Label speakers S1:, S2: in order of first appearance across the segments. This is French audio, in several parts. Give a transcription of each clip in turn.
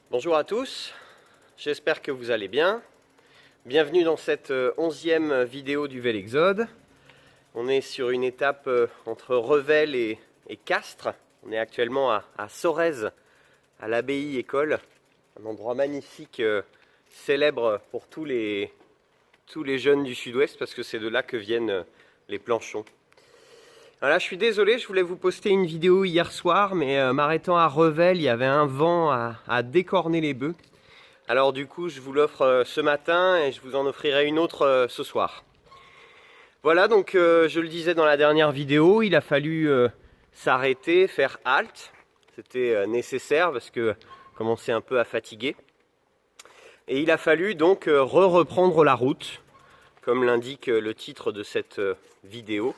S1: Bonjour à tous, j'espère que vous allez bien. Bienvenue dans cette 11e vidéo du Vélexode. On est sur une étape entre Revel et Castres. On est actuellement à Sorèze, à l'abbaye école, un endroit magnifique, célèbre pour tous les jeunes du sud-ouest parce que c'est de là que viennent les planchons. Voilà, je suis désolé, je voulais vous poster une vidéo hier soir, mais m'arrêtant à Revel, il y avait un vent à décorner les bœufs. Alors du coup, je vous l'offre ce matin et je vous en offrirai une autre ce soir. Voilà, donc je le disais dans la dernière vidéo, il a fallu s'arrêter, faire halte. C'était nécessaire parce que je commençais un peu à fatiguer. Et il a fallu donc reprendre la route, comme l'indique le titre de cette vidéo.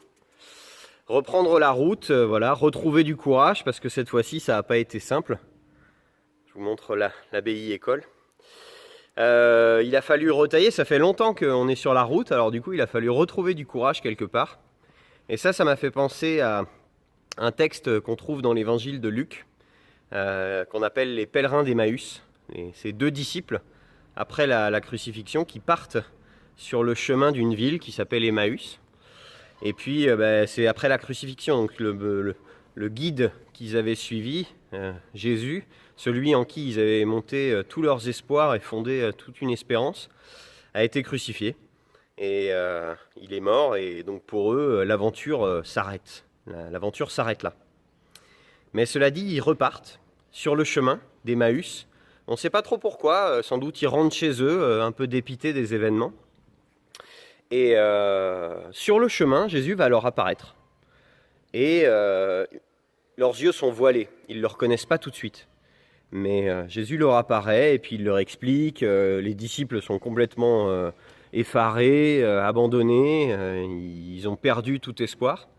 S1: Reprendre la route, voilà, retrouver du courage, parce que cette fois-ci, ça n'a pas été simple. Je vous montre l'abbaye école. Il a fallu retailler, ça fait longtemps qu'on est sur la route, alors du coup, il a fallu retrouver du courage quelque part. Et ça m'a fait penser à un texte qu'on trouve dans l'évangile de Luc, qu'on appelle les pèlerins d'Emmaüs. Ces deux disciples, après la crucifixion, qui partent sur le chemin d'une ville qui s'appelle Emmaüs. Et puis c'est après la crucifixion, donc le guide qu'ils avaient suivi, Jésus, celui en qui ils avaient monté tous leurs espoirs et fondé toute une espérance, a été crucifié. Et il est mort, et donc pour eux, l'aventure s'arrête. L'aventure s'arrête là. Mais cela dit, ils repartent sur le chemin d'Emmaüs. On ne sait pas trop pourquoi, sans doute ils rentrent chez eux, un peu dépités des événements. Et sur le chemin, Jésus va leur apparaître. Et leurs yeux sont voilés, ils ne le reconnaissent pas tout de suite. Mais Jésus leur apparaît et puis il leur explique, les disciples sont complètement effarés, abandonnés, ils ont perdu tout espoir.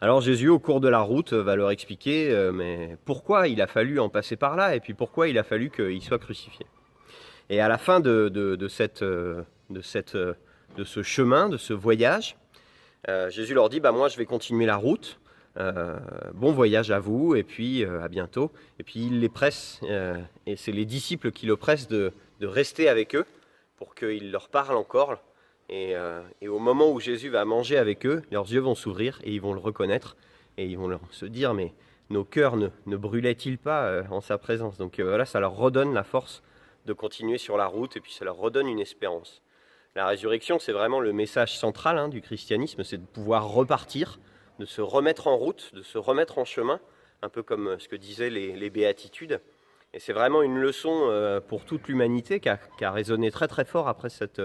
S1: Alors Jésus, au cours de la route, va leur expliquer mais pourquoi il a fallu en passer par là et puis pourquoi il a fallu qu'il soit crucifié. Et à la fin de ce chemin, de ce voyage, Jésus leur dit moi je vais continuer la route, bon voyage à vous et puis à bientôt. Et puis il les presse, et c'est les disciples qui le pressent de rester avec eux pour qu'il leur parle encore. Et au moment où Jésus va manger avec eux, leurs yeux vont s'ouvrir et ils vont le reconnaître et ils vont se dire mais nos cœurs ne brûlaient-ils pas en sa présence. Donc voilà, ça leur redonne la force de continuer sur la route et puis ça leur redonne une espérance. La résurrection, c'est vraiment le message central du christianisme, c'est de pouvoir repartir, de se remettre en route, de se remettre en chemin, un peu comme ce que disaient les béatitudes. Et c'est vraiment une leçon pour toute l'humanité qui a résonné très très fort après cette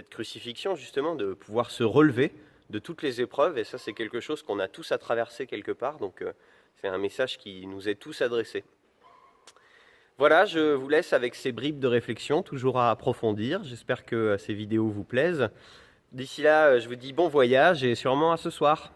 S1: crucifixion, justement, de pouvoir se relever de toutes les épreuves. Et ça, c'est quelque chose qu'on a tous à traverser quelque part, donc c'est un message qui nous est tous adressé. Voilà, je vous laisse avec ces bribes de réflexion, toujours à approfondir. J'espère que ces vidéos vous plaisent. D'ici là, je vous dis bon voyage et sûrement à ce soir.